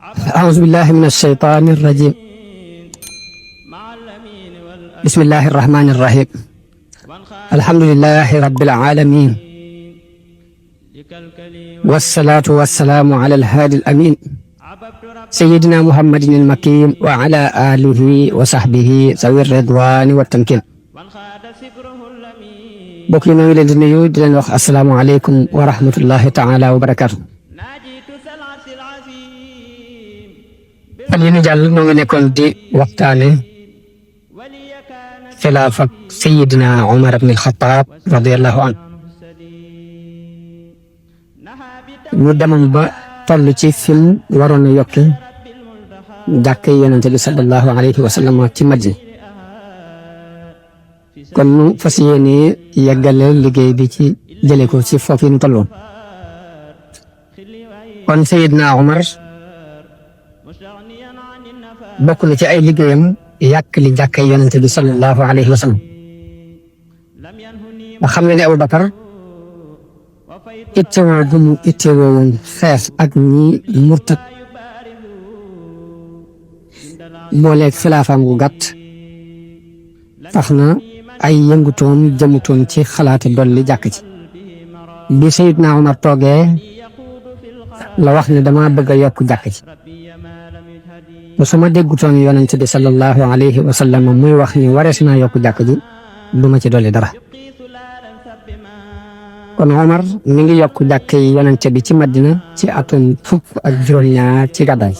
أعوذ بالله من الشيطان الرجيم. بسم الله الرحمن الرحيم. الحمد لله رب العالمين، والصلاة والسلام على الهادي الأمين سيدنا محمد المكين وعلى آله وصحبه ذوي الرضوان والتمكين. mbokk yi ñoo ngi leen di nuyu di leen wax asalaamaaleykum wa rahmatullahi taala wa barakaatu. fan yii ñu jàll ñoo ngi nekkoon di waxtaane xilaaf ak Seydina Omar ibn al-Khattab radiyallahu anhu. ñu demoon ba toll ci film waroon a yokk jàkka Yonent bi sallallahu alayhi wa sallam ci Madina. kon ñu fas yéene yeggale liggéey bi ci jële ko ci foofu yi ñu tolloon. kon Seydina Omar bokk na ci ay liggéeyam yàq li jàkka Yonent bi sallallahu alayhi wa sallam. nga xam ne Abubakar ittewoo bu mu ittewoo woon xeex ak ñi murtat booleeg xilaafaam gu gàtt tax na ay yëngutoon jëmutoon ci xalaati dolli jàkk ci. bi Seydina Omar toogee la wax ne dama bëgg a yokk jàkk ci. bu sama déggutoon Yonent bi sallallahu alayhi wa sallam muy wax ni warees naa yokk jàkk ji du ma ci dolli dara. kon Omar mi ngi yokk jàkk yi Yonent bi ci Madina ci atum 19 ci gàddaay.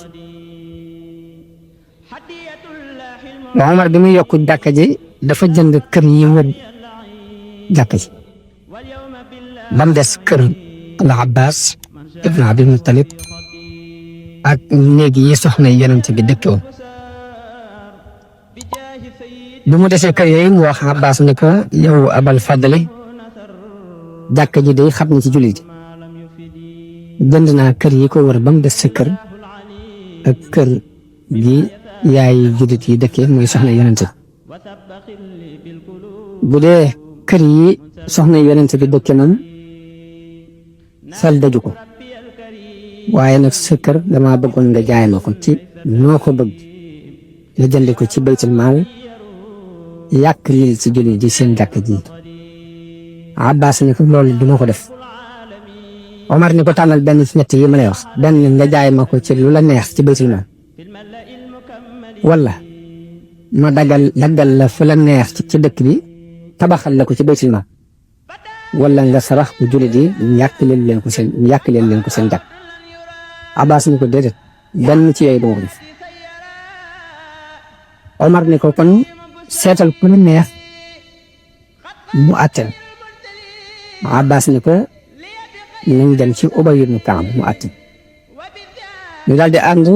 Omar bi muy yokk jàkk ji dafa jënd kër yi wër jàkk ji ba mu des kër al Abbas ibn Abdul Muttalib ak néeg yi soxna Yonent bi dëkkoon. bi mu desee kër yooyu mu wax Abbas ne ko yow Abal Fadli jàkk ji day xam ne ci jullit jënd naa kër yi ko wër ba mu des sa kër ak kër gi yaay jullit yi dëkkee muy soxna Yonent bi. bu dee kër yi soxna Yonent bi dëkke noonu xel daju ko waaye nag sa kër dama bëggoon nga jaay ma ko ci noo ko bëgg nga jënd ko ci baytul maal yàq lii ci jullit ji seen jàkk ji. Abbas ne ko loolu duma ko def. Omar ne ko tànnal benn ci ñett yi ma lay wax benn nga jaay ma ko ci lu la neex ci baytul maal wala ma daggal la fu la neex ci dëkk bi tabaxal la ko ci baytul maal wala nga sarax bu jullit yi yàq leen ko seen jàkk. Abbas ne ko déedéet benn ci yooyu duma ko def. Omar ne ko kon seetal ku la neex mu àttel. Abbas ne ko nañ dem ci Ubay ibn Kaab mu àttel. ñu daal di ànd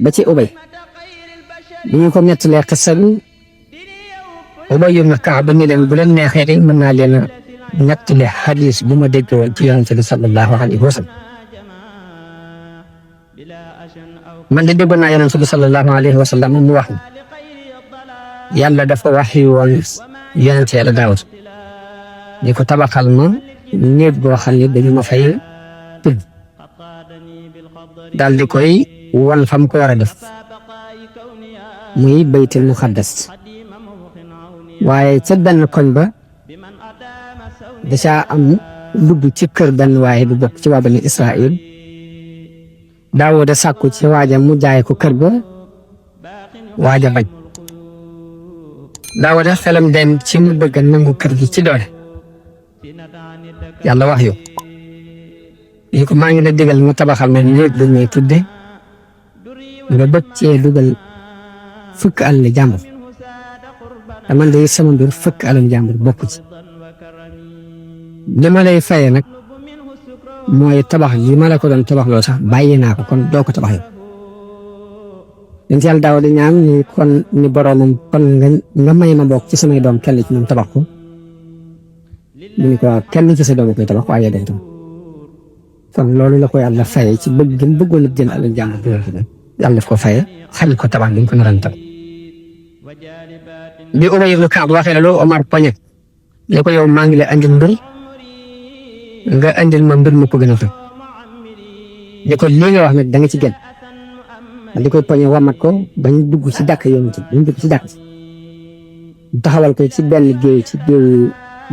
ba ci Ubay bi ñu ko nettalee xissa bi Ubay ibn Kaab ni leen bu leen neexee rek mën naa leen a nettali xadiis bu ma dégg woon ci Yonent bi sallallahu alayhi wa sallam. man de déggoon naa Yonent bi sallallahu alayhi wa sallam mu wax ni yàlla dafa wax woon Yonent Yàlla Daawuda di ko tabaxal ma néeg boo xam ne dañu ma fay tudd daal di koy wan fam ko war a def muy baytul muqaddas waaye ca benn koñ ba dacaa am dugg ci kër benn waaye bu bokk ci waa Bani Israël Daawuda sàkku ci waaja mu jaay ko kër ba waaja bañ. Daawuda xelam dem ci mu bëgg a nangu kër gi ci doole yàlla wax yow yi ko maa ngi la digal mu tabaxal ma néeg bu ñuy tudde nga bëgg cee dugal fukk alal jàmbur te man de sama mbir fukk alal jàmbur bokk ci li ma lay fayee nag mooy tabax li ma la ko doon tabax loo sax bàyyi naa ko kon doo ko tabax yow. yéen ci yàlla daaw di ñaan ni kon ni boroomam kon nga may ma bokk ci samay doom kenn ci ñoom tabax ko mu ni ko kenn ci sa doom koy tabax waaye dañ tam kon loolu la ko yàlla fayee ci bëgg gën bëggoon a jël alal jàmbur bi yàlla daf ko fayee xañ ko tabax bi ñu ko naran tabax. bi Ubay ibn Kaab waxee la loolu Omar poñe ne ko yow maa ngi lay andil mbir nga andil ma mbir mu ko gën a fekk ne ko li nga wax nag da nga ci gën daal di koy poñe wamat ko bañ dugg ci jàkk yoon ci bañ dugg ci jàkk taxawal ko ci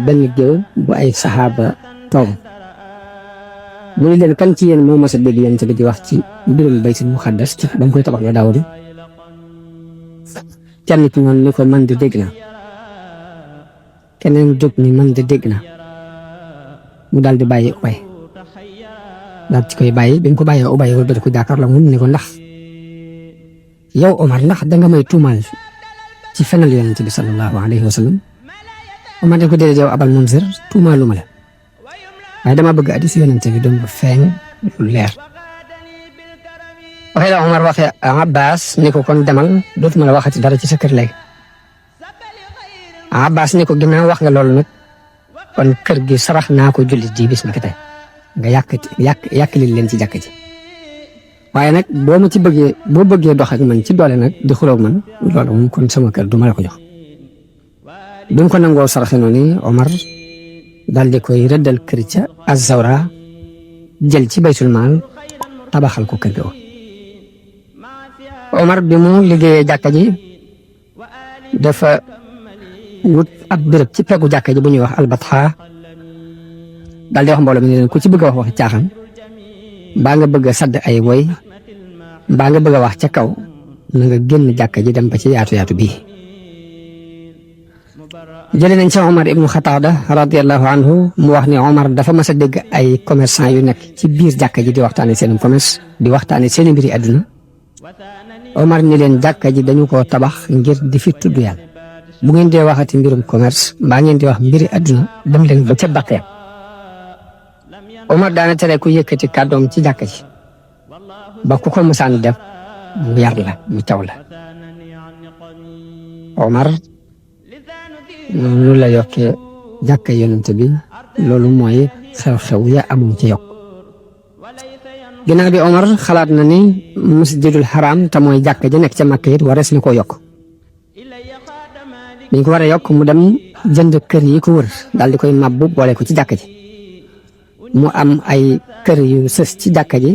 benn géew bu ay saxaaba toog mu ne leen kan ci yéen moo mas a dégg yéen di wax ci mbirum baytul muqaddas ci ba mu koy tabax la Daawuda kenn ci ñoom ni ko man de dégg naa keneen jóg ni man de dégg naa mu daal di bàyyi Ubay daal ci koy bàyyi bi mu ko bàyyee Ubay wala ba ko jàkkaar la mun ni ko ndax yow Omar ndax danga may tuumaal ci fenal yonent bi sallallahu alayhi wa sallam Omar dañ ko déedéet yow Abal Munzir tuumaaluma la waaye dama bëgg hadiis yonent bi doon ba feeñ lu leer waxee la Omar waxee Abbas ni ko kon demal dootuma la waxati dara ci sa kër léegi Abbas ni ko ginnaaw wax nga loolu nag kon kër gi sarax naa ko jullit ji bis na ki tey nga yàqali leen ci jàkk ji waaye nag boo bëggee dox ak man ci doole nag di xuloog man loolu moom kon sama kër du ma la ko jox bi mu ko nangoo saraxe noonu Omar daal di koy rëddal kër ca Az-Zawra jël ci baytul maal tabaxal ko kër ga Omar bi mu liggéeyee jàkka ji dafa wut ab béréb ci peggu jàkka ji bu ñuy wax albatxa daal di wax mbooloo mi ne leen ku ci bëgg a wax waxi caaxaan mbaa nga bëgg a sadd ay woy mbaa nga bëgg a wax ca kaw na nga génn jàkka ji dem ba ci yaatu bii jëlee nañ ci Omar ibnu Xataada radiyallahu anhu mu wax ne Omar dafa mas a dégg ay commerçant yu nekk ci biir jàkka ji di waxtaane seen commerce di waxtaane seen mbiri àdduna Omar ni leen jàkka ji dañu ko tabax ngir di fi tudd yàlla bu ngeen dee waxati mbirum commerce mbaa ngeen di wax mbiri àdduna dem leen ba ca baqee Omar daana tere ku yëkkati kàddoom ci jàkka ji ba ku ko musaan def mu yar la mu caw la Omar noonu la yokkee jàkka yonent bi loolu mooy xew-xew ya amum ci yokk ginnaaw bi Omar xalaat na ni masjidul haram te mooy jàkka ji nekk ca Makka it warees na koo yokk dañ ko war a yokk mu dem jënd kër yi ko wër daal di koy mabbu boole ko ci jàkka ji mu am ay kër yu sës ci jàkka ji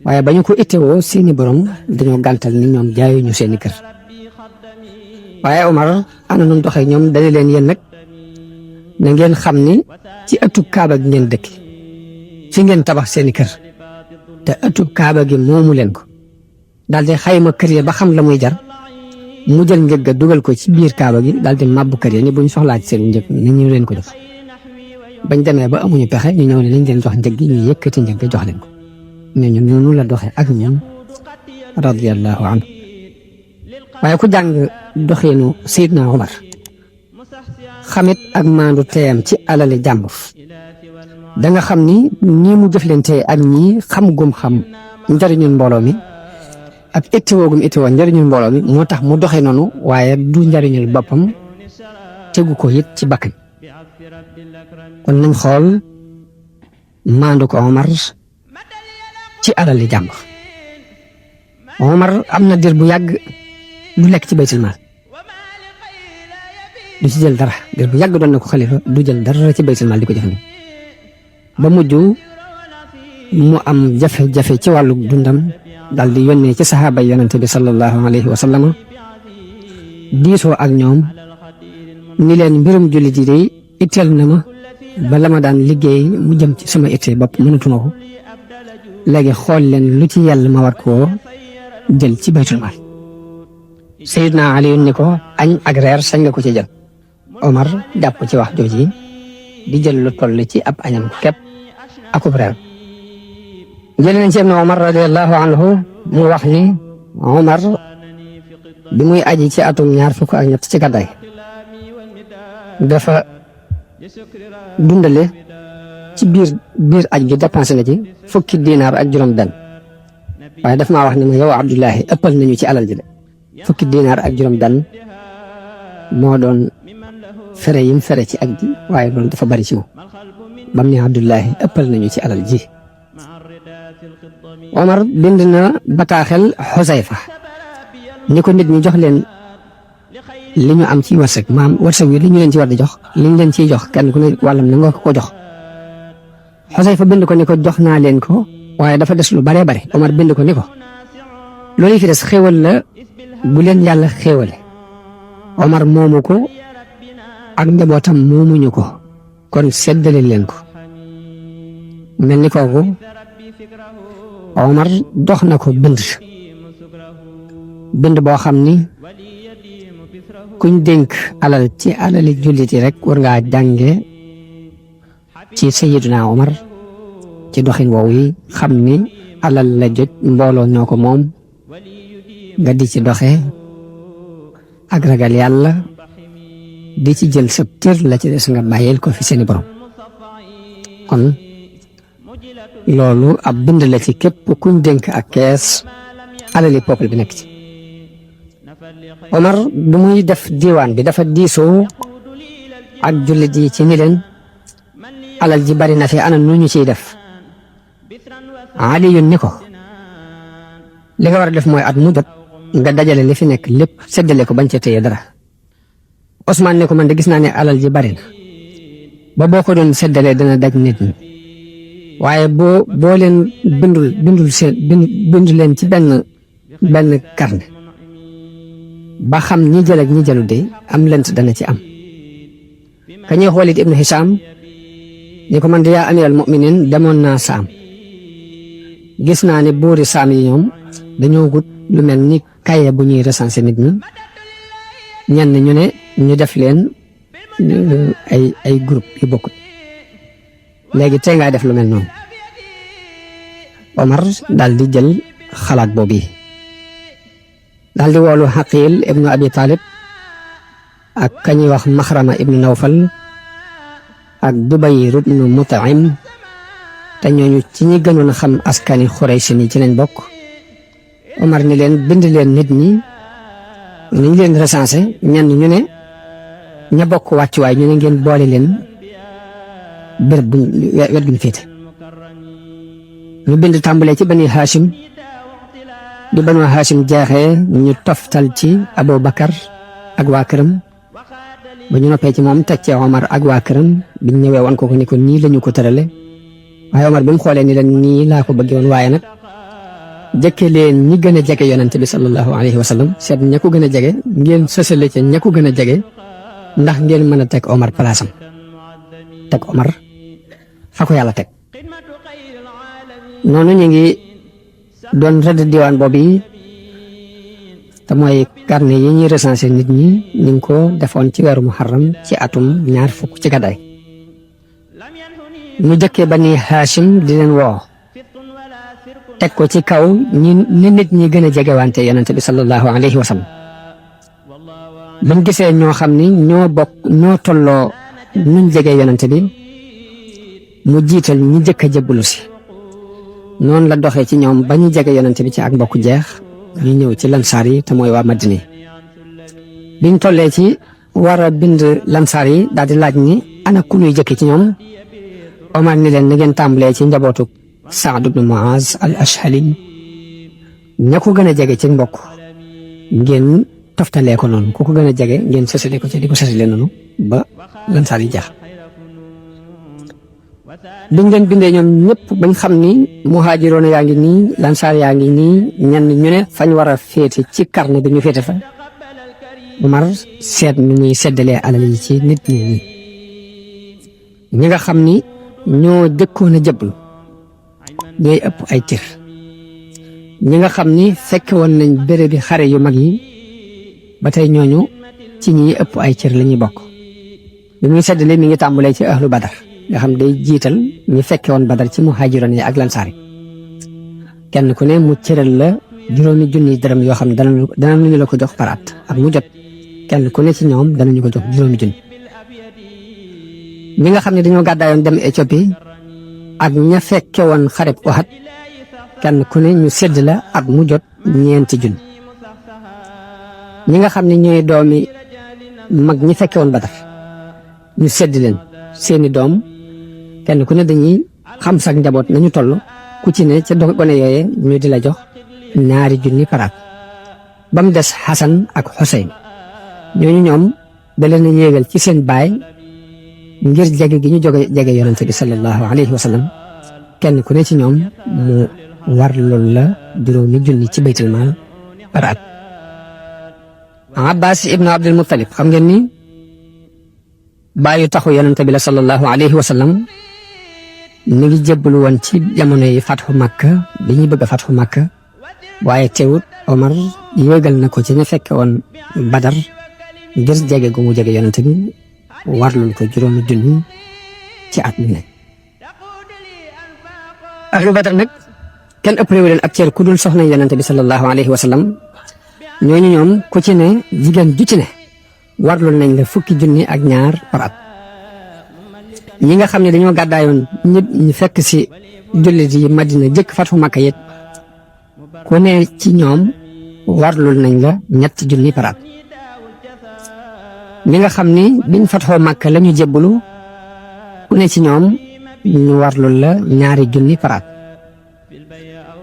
waaye ba ñu ko ittewoo seeni borom dañoo gàntal ni ñoom jaayuñu seeni kër waaye Omar ana nu doxee ñoom dañu leen yéen nag na ngeen xam ni ci ëttub Kaaba gi ngeen dëkk fi ngeen tabax seeni kër te ëttub Kaaba gi moomu leen ko daal di xayma kër ya ba xam la muy jar mu jël njëg ga dugal ko ci biir Kaaba gi daal di mabbu kër ya ni buñ soxlaa ci seen njëg ni ñu leen ko jox bañ demee ba amuñu pexe ñu ñëw ne nañ leen jox njëg gi ñu yëkkati njëg ga jox leen ko ne ñun noonu la doxee ak ñun radiyallahu anhu waaye ku jàng doxinu Seydina Omar xamit ak maandu teeyam ci alali jàmbur da nga xam ni ñii mu jëflante ak ñii xam gum xam njëriñul mbooloo mi ak ittiwoo gum ittiwoo njëriñul mbooloo mi moo tax mu doxee noonu waaye du njëriñul boppam tegu ko it ci bakkan kon nañ xool maandu ko Omar ci alali jàmbur Omar am na dir bu yàgg du lekk ci baytul maal du ci jël dara dir bu yàgg doon na ko xalifa du jël dara ci baytul maal di ko jëfandikoo ba mujj mu am jafe-jafe ci wàllu dundam daal di yónnee ci saxaaba yonente bi sallallahu alayhi wa sallam diisoo ak ñoom ni leen mbirum jullit yi day itteel na ma ba la ma daan liggéey mu jëm ci sama ittee bopp mënatuma ko léegi xool leen lu ci yàlla ma war koo jël ci baytul maal Seydina Ali ni ko añ ak reer sañ nga ko ci jël Omar jàpp ci wax jooji di jël lu toll ci ab añam képp akub reer jëlee nañ ci Ibn Omar radiyallahu anhu mu wax ni Omar bi muy aji ci atum 23 ci gàddaay dafa dundale ci biir aj gi dépensé na ci fukki dinaar ak juróom benn waaye daf maa wax ni ma yow Abdullahi ëppal nañu ci alal ji de fukki dinaar ak juróom benn moo doon fere yim fere ci aj gi waaye loolu dafa bari ci moom bam ni Abdullahi ëppal nañu ci alal ji Omar bind na bataaxel Xusayfa ni ko nit ñi jox leen li ñu am ci wërsëg maam wërsëg wi li ñu leen ci war di jox li ñu leen ciy jox kenn ku ne wàllam na nga ko jox Xusayfa bind ko ni ko jox naa leen ko waaye dafa des lu baree bare Omar bind ko ni ko loolu fi des xéewal la bu leen yàlla xéewale Omar moomu ko ak njabootam moomuñu ko kon seddale leen ko mel ni kooku Omar dox na ko bind boo xam ni kuñ dénk alal ci alali jullit yi rek war ngaa jànge ci Sayyiduna Omar ci doxin woowu yi xam ni alal la jot mbooloo ñoo ko moom nga di ci doxe ak ragal yàlla di ci jël sa cër la ci des nga bàyyil ko fi seeni borom kon loolu ab bind la ci képp kuñ dénk ak kees alali peuple bi nekk ci Omar bu muy def diiwaan bi dafa diisoo ak jullit yi ci ni leen alal ji bari na fi ana nu ñu ciy def Aliyun ni ko li nga war a def mooy at mu jot nga dajale li fi nekk lépp séddale ko bañ ca téye dara Ousmane ne ko man de gis naa ne alal ji bari na ba boo ko doon séddalee dana daj nit ñi waaye boo leen bindu leen ci benn carnet ba xam ñi jël ak ñi jëlu de am lent dana ci am ka ñuy Xaalid ibn Hisham ni ko man de yaa amiral mu'minin demoon naa Saam gis naa ne buuri Saam yi ñoom dañoo gut lu mel ni kaye bu ñuy recenser nit ñi ñenn ñu ne ñu def leen ay groupe yu bokkut léegi tey ngaa def lu mel noonu Omar daal di jël xalaat boobu yi daal di woolu Xaqil ibnu Abi Talib ak kañuy wax Maxrama ibnu Nawfal ak Dubayr ibnu Mutaim te ñooñu ci ñi gënoon a xam askani Xuraysh ni ci lañ bokk Omar ni leen bind leen nit ñi ni ñu leen recensé ñenn ñu ne ña bokk wàccuwaay ñu ne ngeen boole leen béréb bu wet guñ féete ñu bind tàmbalee ci bani Hashim di banu Hashim jeexee ñu toftal ci Abu Bakar ak waa këram ba ñu noppee ci moom teg ci Omar ak waa këram biñ ñëwee wan ko ni ko nii lañu ko tërale waaye Omar bi mu xoolee ni leen nii laa ko bëggee woon waaye nag jëkke leen ñi gën a jege yonente bi sallallahu alayhi wa sallam seet ña ko gën a jege ngeen sësale ca ña ko gën a jege ndax ngeen mën a teg Omar palaasam teg Omar fa ko yàlla teg noonu ñu ngi doon rëdd diwaan boobu yi te mooy carnet yi ñuy recensé nit ñi ñu ngi ko defoon ci weeru muharram ci atum 20 ci gàddaay ñu jëkkee bani Hashim di leen woo teg ko ci kaw ñi nit ñi gën a jegewante yonente bi sallallahu alayhi wa sallam ba mu gisee ñoo xam ni ñoo tolloo nuñ jege yonente bi mu jiital ñi jëkk a jébbalu si noonu la doxee ci ñoom ba ñu jege yonente bi ci ak mbokk jeex ñu ñëw ci lansaar yi te mooy waa Madina biñ tollee ci war a bind lansaar yi daal di laaj ni ana ku ñuy jëkk ci ñoom Omar ni leen na ngeen tàmbalee ci njabootu Saad ibn Muaz al-Ashhali ña ko gën a jege ci mbokk ngeen toftalee ko noonu ku ko gën a jege ngeen sësale ko ci di ko sësale noonu ba lansaar yi jeex biñ leen bindee ñoom ñëpp bañ xam ni muhaajiroon yaa ngi nii lansaar yaa ngi nii ñenn ñu ne fañ war a féete ci carnet bi ñu féete fa Umar seet nu ñuy seddalee alal yi ci nit ñi ñi nga xam ni ñoo jëkkoon a jëblu ñooy ëpp ay cër ñi nga xam ni fekke woon nañ béré bi xare yu mag yi ba tey ñooñu ci ñi ëpp ay cër la ñuy bokk li muy seddale mi ngi tàmbalee ci ahlu badar nga xam day jiital ñi fekke woon badar ci muhaajiroon yi ak lansaar yi kenn ku ne mu cëral la 5,000 dërëm yoo xam ne danañu la ko jox par at ak mu jot kenn ku ne ci ñoom danañu ko jox 5,000 ñi nga xam ne dañoo gàddaayoon dem Éthiopie ak ña fekke woon xareb Uhud kenn ku ne ñu sédd la at mu jot 9,000 ñi nga xam ne ñooy doomi mag ñi fekke woon Badar ñu sédd leen seeni doom kenn ku ne dañuy xam sax njaboot nañu toll ku ci ne ca gone yooye ñu di la jox 2,000 par at ba mu des Xasan ak Xuseyn ñooñu ñoom da leen a yéegal ci seen baay ngir jege gi ñu jege yonente bi sallallahu alayhi wa sallam kenn ku ne ci ñoom mu war loolu la juróomi junni ci baytul maal par at. Abbas ibnu Abdul Muttalib xam ngeen ni bàyyi taxu yonent bi la sallallahu alayhi wa sallam mi ngi jébbalu woon ci jamono yi fatxu Makka bi ñuy bëgg a fatxu Makka waaye teewut Omar yéegal na ko ci ñu fekke woon Badar ngir jege gu mu jege yonent bi warlul ko juróomi junni ci at mi ne. ahlu Badar nag kenn ëppale wu leen ab cër ku dul soxna yonent bi sallallahu alayhi wa sallam ñooñu ñoom ku ci ne jigéen ju ci ne warlul nañ la fukki junni ak ñaar par at. ñi nga xam ne dañoo gàddaayoon ñëpp ñu fekk si jullit yi Madina jëkk fatxu Makka yit ku ne ci ñoom warlul nañ la ñetti junni par at. ñi nga xam ni biñ fatxoo Makka la ñu jébbalu ku ne ci ñoom ñu warlul la ñaari junni par at.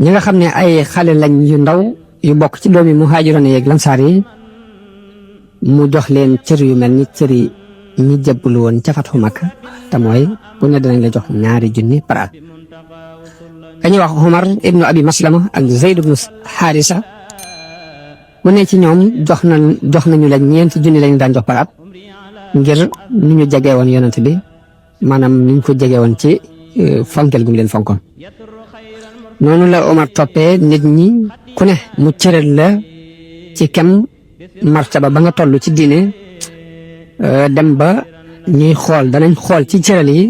ñi nga xam ne ay xale lañ yu ndaw yu bokk ci doomi muhaajiroon yeeg lansaar yi mu jox leen cër yu mel ni cër yi ñi jébbalu woon ca fatxu Makka te mooy ku ne danañ la jox ñaari junni par at. kañuy wax Umar ibnu Abi Maslama ak Zayd ibnu Haarisa ku ne ci ñoom jox nañu la ñeenti junni lañu daan jox par at ngir ni ñu jege woon yonent bi maanaam ni ñu ko jege woon ci fonkel gu mu leen fonkoon. noonu la Omar toppee nit ñi ku ne mu cëral la ci kem martaba ba nga toll ci diine dem ba ñuy xool danañ xool ci cëral yi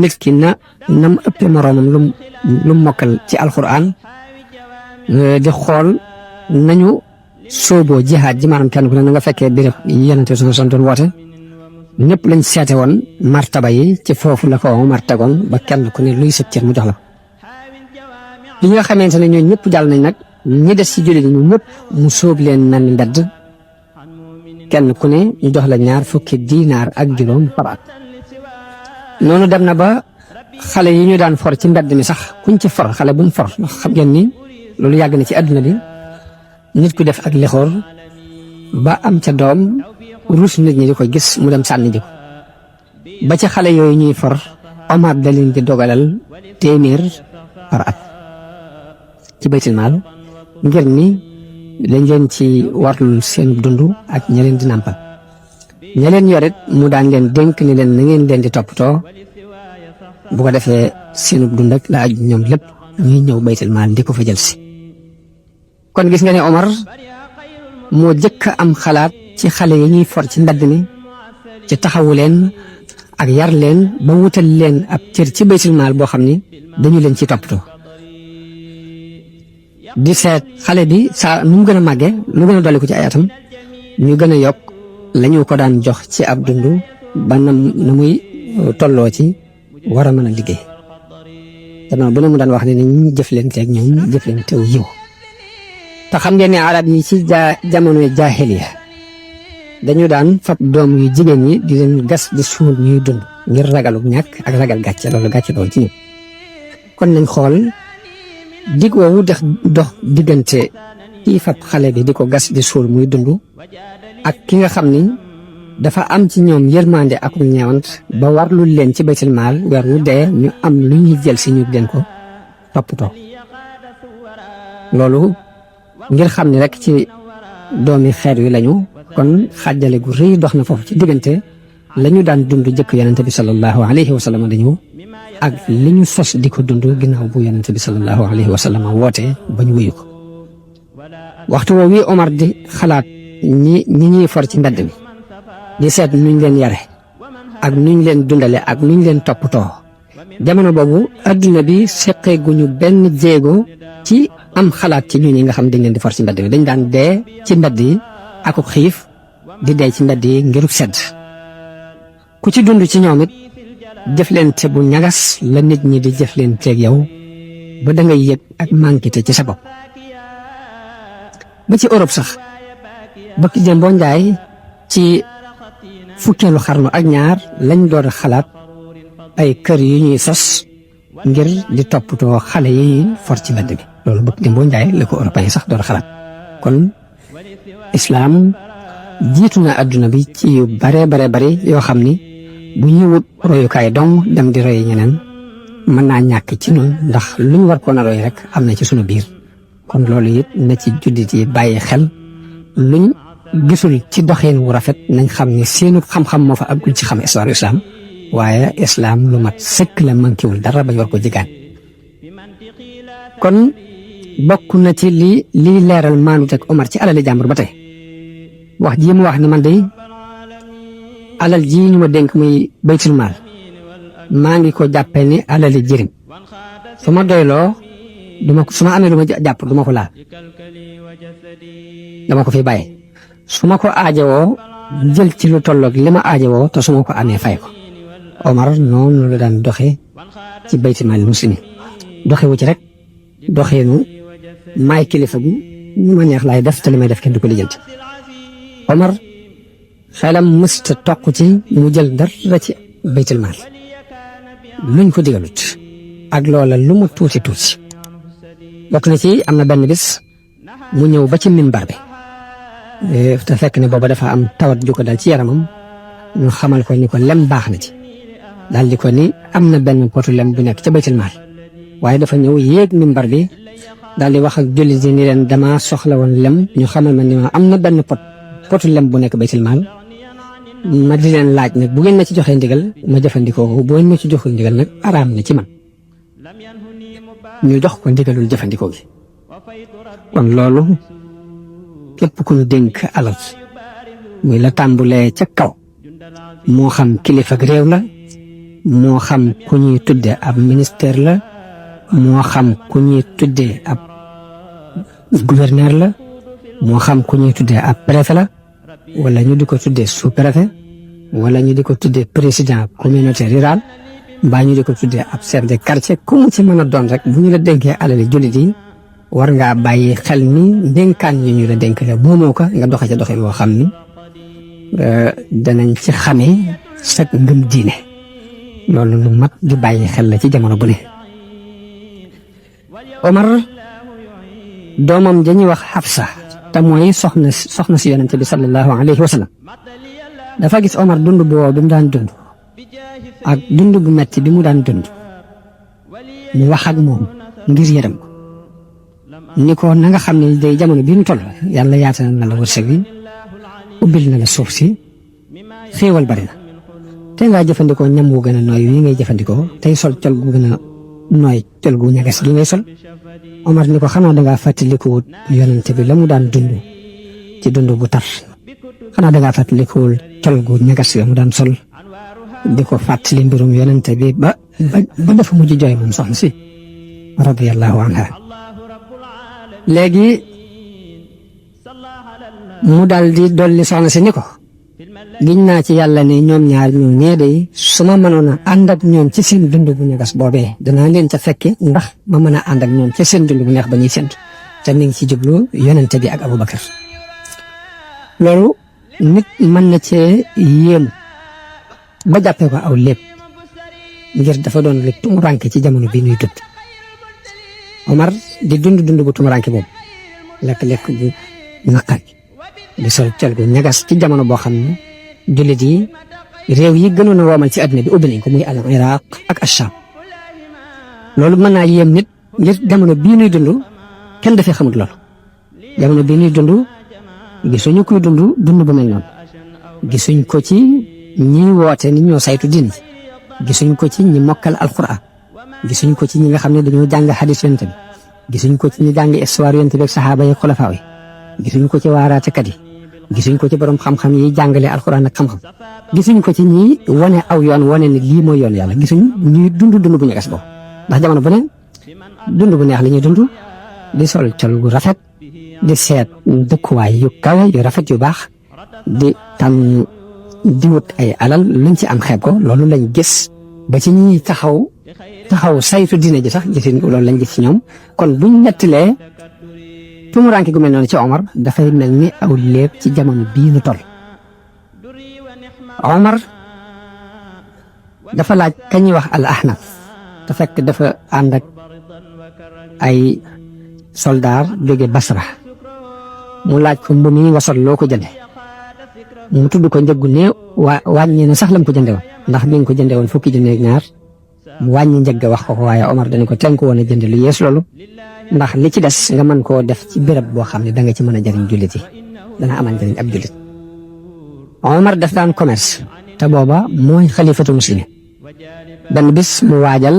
nit ki na nam ëppee moroomam lu mokkal ci alquran di xool nañu sooboo jihaad ji maanaam kenn ku ne na nga fekkee biir yenente sunu santoon woote ñëpp lañ seete woon martaba yi ci foofu la ko Omar tegoon ba kenn ku ne luy sëb cër mu jox la bi nga xamante ne ñooñu ñëpp jàll nañ nag ñi des ci jullit ñu ñëpp mu sóob leen nan mbedd kenn ku ne ñu jox la ñaar fukki diinaar ak juróom par at. noonu dem na ba xale yi ñu daan for ci mbedd mi sax kuñ ci for xale buñ for ndax xam ngeen ni loolu yàgg na ci àdduna bi nit ku def ak lexoor ba am ca doom rus nit ñi di ko gis mu dem sànni ji ko ba ca xale yooyu ñuy for Omar da leen di dogalal téeméer par at ci baytil maal ngir ni dañ leen ci warlul seen dund ak ña leen di nàmpal ña leen yorit mu daan leen dénk ni leen na ngeen leen di toppatoo bu ko defee seen dund ak la aju ñoom lépp ñuy ñëw baytil maal di ko fa jël si. kon gis nga ne Omar moo jëkk am xalaat ci xale yi ñuy for ci mbedd mi ci taxawu leen ak yar leen ba wutal leen ab cër ci baytil maal boo xam ni dañu leen ci toppatoo. di seet xale bi saa nu mu gën a màggee lu gën a dolli ko ci ay atam ñu gën a yokk lañu ko daan jox ci ab dund ba na muy tolloo ci war a mën a liggéey danaa bu ne mu daan wax ne ni ñu jëflanteeg ñoom jëflanteew yiw te xam ngeen ne arab yi ci jamonoy jaahiliya dañu daan fab doom yu jigéen ñi di leen gas di suul ñuy dund ngir ragalu ñàkk ak ragal gàcce loolu gàcce doon ci ñoom kon nañ xool dig woowu dox diggante kii fab xale bi di ko gas di suul muy dund ak ki nga xam ni dafa am ci ñoom yërmande ak ñeewant ba warlu leen ci baytul maal weer wu dee ñu am lu ñuy jël si ñu leen ko toppatoo loolu ngir xam ni rek ci doomi xeer wi lañu kon xàjjale gu rëy dox na foofu ci diggante la ñu daan dund jëkk yonente bi sallallahu alayhi wa sallam dañu ak li ñu sos di ko dund ginnaaw bu yonente bi sallallahu alayhi wa sallam woote ba ñu wuyu ko waxtu woowu wi Omar di xalaat ñi ñuy for ci mbedd mi di seet nuñ leen yare ak nuñ leen dundale ak nuñ leen toppatoo jamono boobu adduna bi seqee guñu benn jéego ci am xalaat ci ñi nga xam dañ leen di for ci mbedd mi dañ daan dee ci mbedd yi ak xiif di dee ci mbedd yi ngirub sedd ku ci dund ci ñoom it jëflante bu ñagas la nit ñi di jëflanteeg yow ba da ngay yëg ak manquité ci sa bopp ba ci Europe sax ba ki jëm boo njaay ci fukkeelu xarnu ak ñaar lañ door a xalaat ay kër yu ñuy sos ngir di toppatoo xale yi for ci mbedd bi loolu ba ki jëm boo njaay la ko européen sax door a xalaat kon islaam jiitu na adduna bi ci yu bare yoo xam ni bu ñuy wut royukaay dong dem di roy ñeneen mën naa ñàkk ci ñun ndax luñ war koo narooy rek am na ci sunu biir kon loolu it na ci juddit yi bàyyi xel luñ gisul ci doxeen wu rafet nañ xam ne seenu xam-xam moo fa àggul ci xam histoire islam waaye islam lu mat sëkk la manquéwul dara bañ war ko jigaan kon bokk na ci lii leeral maanut ak Omar ci alali jàmbur ba tey wax ji mu wax ne man day alal ji ñu ma dénk muy baytul maal maa ngi ko jàppee ni alali jëriñ su ma doyloo su ma amee lu ma jàpp du ma ko laal dama ko fi bàyyi su ma ko aajowoo jël ci lu tolloog li ma aajowoo te su ma ko amee fay ko Omar noonu la daan doxee ci baytul maal muslimin doxewu ci rek doxeenu maay kilifa gi ñu ma neex laay def te li may def kenn du ko lijjanti Omar xelam mësta toq ci mu jël dara ci baytul maal luñ ko digalut ak loola lu mu tuuti tuuti bokk na ci am na benn bis mu ñëw ba ci minbar bi te fekk ne booba dafa am tawat ju ko dal ci yaramam ñu xamal ko ni ko lem baax na ci daal di ko ni am na benn potu lem bu nekk ca baytul maal waaye dafa ñëw yéeg minbar bi daal di wax ak jullit yi ni leen dama soxla woon lem ñu xamal ma ni ma am na benn potu lem bu nekk baytul maal ma di leen laaj nag bu ngeen ma ci joxee ndigal ma jëfandikoo ko bu ngeen ma ci joxul ndigal nag araam na ci man ñu jox ko ndigalul jëfandikoo gi kon loolu képp ku ñu dénk alal muy la tàmbulee ca kaw moo xam kilifa ak réew la moo xam ku ñuy tudde ab ministère la moo xam ku ñuy tudde ab gouverneur la moo xam ku ñuy tudde ab préfet la wala ñu di ko tuddee sous-préfet wala ñu di ko tuddee président communauté rurale mbaa ñu di ko tuddee ab chef de quartier ku mu ci mën a doon rek bu ñu la dénkee alali jullit yi war ngaa bàyyi xel ni dénkaan yi ñu la dénk la moomoo ko nga doxe ca doxin woo xam ni danañ ci xamee sa ngëm diine loolu lu mat di bàyyi xel la ci jamono bu ne Omar doomam dañuy wax Hafsa te mooy soxna si yonente bi sallallahu alayhi wa sallam dafa gis Omar dund boobu bi mu daan dund ak dund bu metti bi mu daan dund mu wax ak moom ngir yërëm ko ni ko na nga xam ne day jamono bi ñu toll yàlla yaatal na la wërsëg bi ubbil na la suuf si xéewal bari na te ngaa jëfandikoo ñam wu gën a nooy wi ngay jëfandikoo tey sol col gu gën a nooy col gu ñagas gi ngay sol Omar ni ko xanaa dangaa fàttalikuwut yonente bi la mu daan dund ci dund bu tar xanaa dangaa fàttalikuwul col gu ñagas ga mu daan sol di ko fàttali mbirum yonente bi ba dafa mujj jooy moom soxna si radiyallahu anha léegi mu dal di dolli soxna si ni ko giñ naa ci yàlla ne ñoom ñaar ñoo ñee day su ma mënoon a ànd ak ñoom ci seen dund bu ñagas boobee danaa leen ca fekke ndax ma mën a ànd ak ñoom ci seen dund bu neex ba ñuy séntu te mi ngi ci jublu yonente bi ak Abubakar loolu nit mën na cee yéemu ba jàppee ko aw lépp ngir dafa doon lu tumuranke ci jamono bi ñuy dund Omar di dund bu tumuranke boobu lekk-lekk bu naqari di sol col gu ñagas ci jamono boo xam ne jullit yi réew yi gënoon a woomal ci àddina bi ubbi nañ ko muy al Iraq ak Acham loolu mën naa yéem nit ngir jamono bii nuy dund kenn dafay xamut loolu jamono bii nuy dund gisuñu kuy dund bu mel noonu gisuñ ko ci ñi woote ni ñoo saytu diin gisuñ ko ci ñi mokkal alquran gisuñ ko ci ñi nga xam ne dañoo jàng hadis yonent bi gisuñ ko ci ñi jàng histoire yonent bi ak saxaaba yi xulafaa yi gisuñ ko ci waaraatekat yi gisuñ ko ci borom xam-xam yi jàngale alquran ak xam-xam gisuñ ko ci ñi wane aw yoon wane ni lii mooy yoon yàlla gisuñ ñuy dund bu ñagas boobu ndax jamono bu ne dund bu neex la ñuy dund di sol col gu rafet di seet dëkkuwaay yu kawe yu rafet yu baax di tam di wut ay alal luñ ci am xeeb ko loolu lañ gis ba ci ñi taxaw saytu diine ji sax gisin loolu lañ gis ci ñoom kon buñ nettalee tumuranke gu mel noonu ci Omar dafay mel ni aw léeb ci jamono bii nu toll Omar dafa laaj kañuy wax al Ahnaf te fekk dafa ànd ak ay soldaar jóge Basra mu laaj ko mbu mi wasol loo ko jënde mu tudd ko njëggu néew wàññi na sax lam ko jënde woon ndax bi nga ko jënde woon fukki junni ak ñaar mu wàññi njëgg wax ko waaye Omar dañu ko tënk woon a jënd lu yees loolu ndax li ci des nga mën koo def ci béréb boo xam ne da nga ci mën a jëriñ jullit yi dana amal njëriñ ab jullit. Omar daf daan commerce te booba mooy xalifatu muslim benn bis mu waajal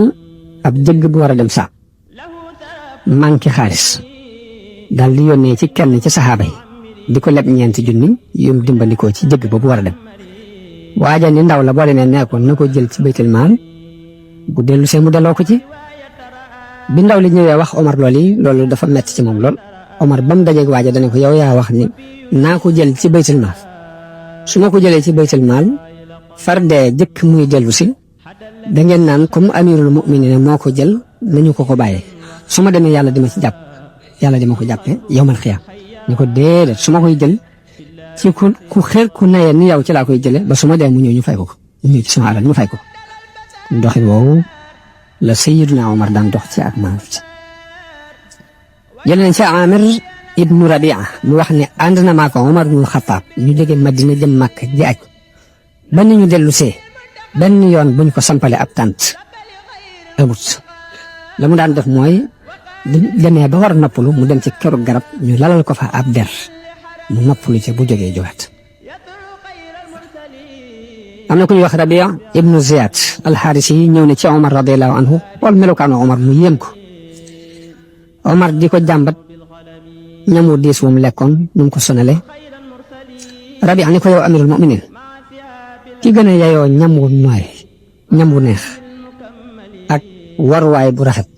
ab jëgg bu war a dem saam manqué xaalis daal di yónnee ci kenn ci saxaaba yi di ko leb ñeenti junni yum dimbandikoo ci jëgg boobu war a dem waajal ni ndaw la boole ne nekkoon na ko jël ci baytul maal bu dellu see mu delloo ko ci bi ndaw li ñëwee wax Omar loolu dafa metti ci moom lool Omar ba mu dajeeg waaja dane ko yow yaa wax ni naa ko jël ci baytul maal su ma ko jëlee ci baytul maal far dee jëkk muy dellu si da ngeen naan comme amirul mu'minin moo ko jël nañu ko bàyyee su ma demee yàlla dima ci jàpp yàlla dima ko jàppee yawmal xiyaam ñu ko déedéet su ma koy jël ci ku xeer ku nayee ni yow ci laa koy jëlee ba su ma dee mu ñëw ñu fay ko ñu ñëw ci sama alal ñu fay ko doxin woowu la Sayyiduna Omar daan dox ci ak maanut jël nañ ci Amir ibnu Rabia mu wax ne ànd na maa ko Omar ibnu Xattaab ñu jóge Madina jëm Makka ji aj ba ni ñu dellu see benn yoon buñ ko sampale ab tànt amut la mu daan def mooy demee ba war noppalu mu dem ci këru garab ñu lalal ko fa ab der mu noppalu ci bu jógee jógaat am na ku ñuy wax Rabia ibnu Ziyad alxaaris yi ñëw ne ci Omar radiallahu anhu xool melokaanu Omar mu yéem ko Omar di ko jàmbat ñamu diis moom lekkoon nu mu ko sonale Rabia ni ko yow amirul muminin ki gën a yayoo ñam wu nooy ñam wu neex ak waruwaay bu rafet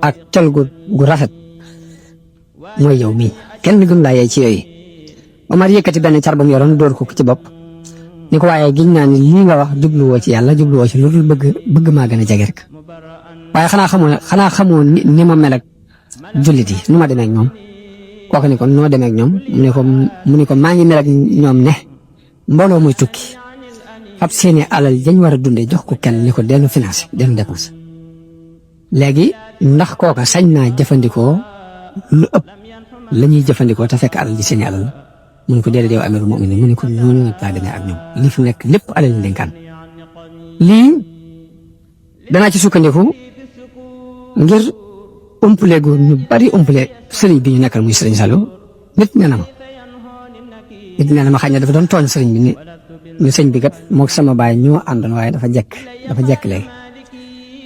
ak col gu rafet mooy yow mii kenn gën laa yey ci yooyu Omar yëkkati benn car ba mu yoroon dóor ko ci bopp ni ko waaye giñ naa ni lii nga wax jubluwoo ci yàlla jubluwoo ci lu dul bëgg maa gën a jege rek waaye xanaa xamoo ni ma mel ak jullit yi nu ma demee ak ñoom kooku ni ko noo demee ak ñoom mu ni ko maa ngi mel ak ñoom ne mbooloo muy tukki ab seeni alal jañ war a dundee jox ko kenn ni ko dellu financé dellu dépense léegi ndax kooka sañ naa jëfandikoo lu ëpp la ñuy jëfandikoo te fekk alal ji seeni alal mu ne ko déedéet yow amirul mu'minin mu ne ko noonu nga laa demee ak ñoom li fi nekk lépp alal ñu dénkaan lii danaa ci sukkandiku ngir umpule gu ñu bari umpule sëriñ bi ñu nekkal muy sëriñ Saliou nit nee na ma xëy na dafa doon tooñ sëriñ bi ni sëñ bi kat moog sama baay ñoo àndoon waaye dafa jekk léegi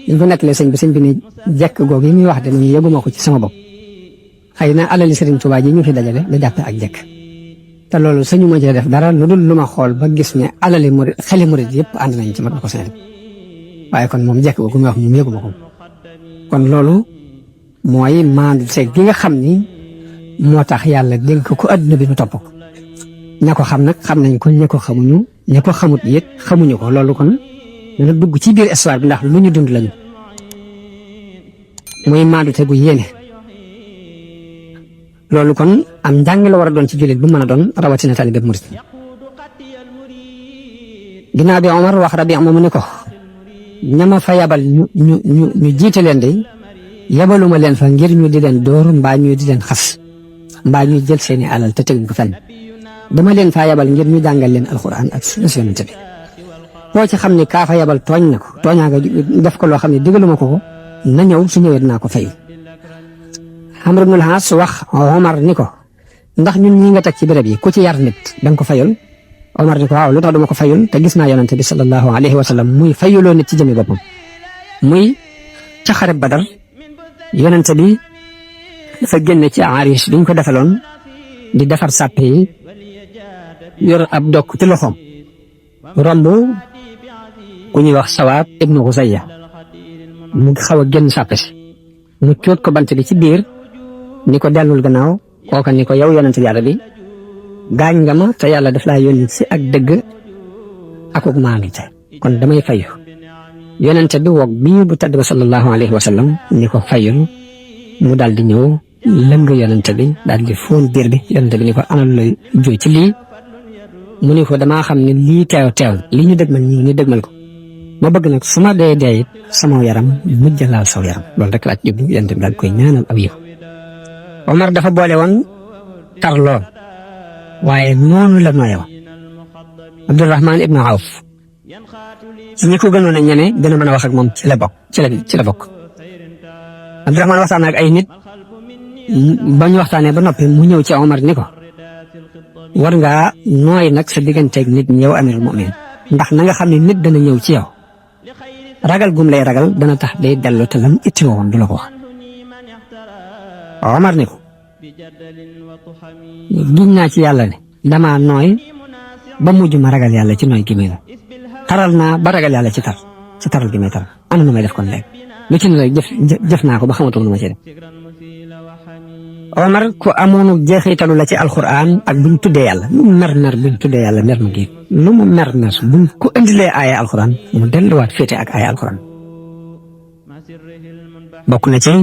ñu ko nettalee sëñ bi ni jekk googu yi muy wax de man yëguma ko ci sama bopp xëy na alali sëriñ Tuubaa ji ñu fi dajale la jàppe ak jekk te loolu sañu ma cee def dara lu dul lu ma xool ba gis ne alali murid xeli murid yëpp ànd nañ ci ma ko seen waaye kon moom jekk googu muy wax moom yëguma ko kon loolu mooy maandu seeg gi nga xam ni moo tax yàlla dénk ko adduna bi nu topp ko ña ko xam nag xam nañ ko ña ko xamuñu ña ko xamut yit xamuñu ko loolu kon dana dugg ci biir histoire bi ndax lu ñu dund lañu muy maandu te gu yéene loolu kon am njàng la war a doon ci jullit bu mën a doon rawatina taalibe murid ginnaaw bi Omar wax Rabi moomu ni ko ñama fa yabal ñu jiite leen de yabaluma leen fa ngir ñu di leen dóor mbaa ñu di leen xas mbaa ñuy jël seeni alal te teguñ ko fenn dama leen faa yabal ngir ñu jàngal leen alxuraan ak sunna Yonent bi koo ci xam ne kaa fa yabal tooñ na ko tooñaa nga def ko loo xam ne digaluma ko na ñëw su ñëwee dinaa ko fay. Amr ibnul Aas wax Omar ni ko ndax ñun ñi nga teg ci béréb yi ku ci yar nit danga ko fayul Omar ni ko waaw lu tax duma ko fayul te gis naa Yonent bi sallallahu alayhi wa sallam muy fayuloo nit ci jëmi boppam muy ca xare Badar Yonent bi dafa génne ci Arish biñ ko defaloon di defar sàppe yi yor ab dokk ci loxoom romb ku ñuy wax Sawaat ibnu Xusayya mu xaw a génn sàppe si mu coot ko bant bi ci biir ni ko dellul gannaaw kooka ni ko yow Yonent yàlla bi gaañ nga ma te yàlla daf laa yónni si ak dëgg akuk maanute kon damay fayu Yonent bi woog bii bu tedd ba sallallahu alayhi wa sallam ni ko fayul mu daal di ñëw lëng Yonent bi daal di fóon biir bi Yonent bi ni ko anal lay jooy ci lii mu ni ko damaa xam ne lii teew lii ñu dëgmal ñu dëgmal ko ma bëgg nag su ma dee it sama yaram mujj laal saw yaram loolu rek laa ci jublu Yonent bi daal koy ñaanal aw yiw Omar dafa boole woon tar lool waaye noonu la nooyoo Abdurahmaan ibnu Awf ci ñi ko gënoon a ñeme gën a mën a wax ak moom ci la bokk Abdurahmaan waxtaan ak ay nit ba ñu waxtaanee ba noppi mu ñëw ci Omar ni ko war ngaa nooy nag sa digganteeg nit ñi yow amirul mu'minin ndax na nga xam ne nit dana ñëw ci yow ragal gum lay ragal dana tax day dellu te lam itti woon du la ko wax Omar ni ko giñ naa ci yàlla ne damaa nooy ba mujj ma ragal yàlla ci nooy gi may la taral naa ba ragal yàlla ci taral gi may taral ana nu may def kon léegi lu ci ne rek jëf naa ko ba xamatuma nu ma ci def Omar ku amoonu jeexitalu la ci alquran ak buñ tuddee yàlla lu mu mer buñ tuddee yàlla mer ma géej lu mu mer buñ ko indilee aaya alquran mu delluwaat féete ak aaya alquran bokk na ci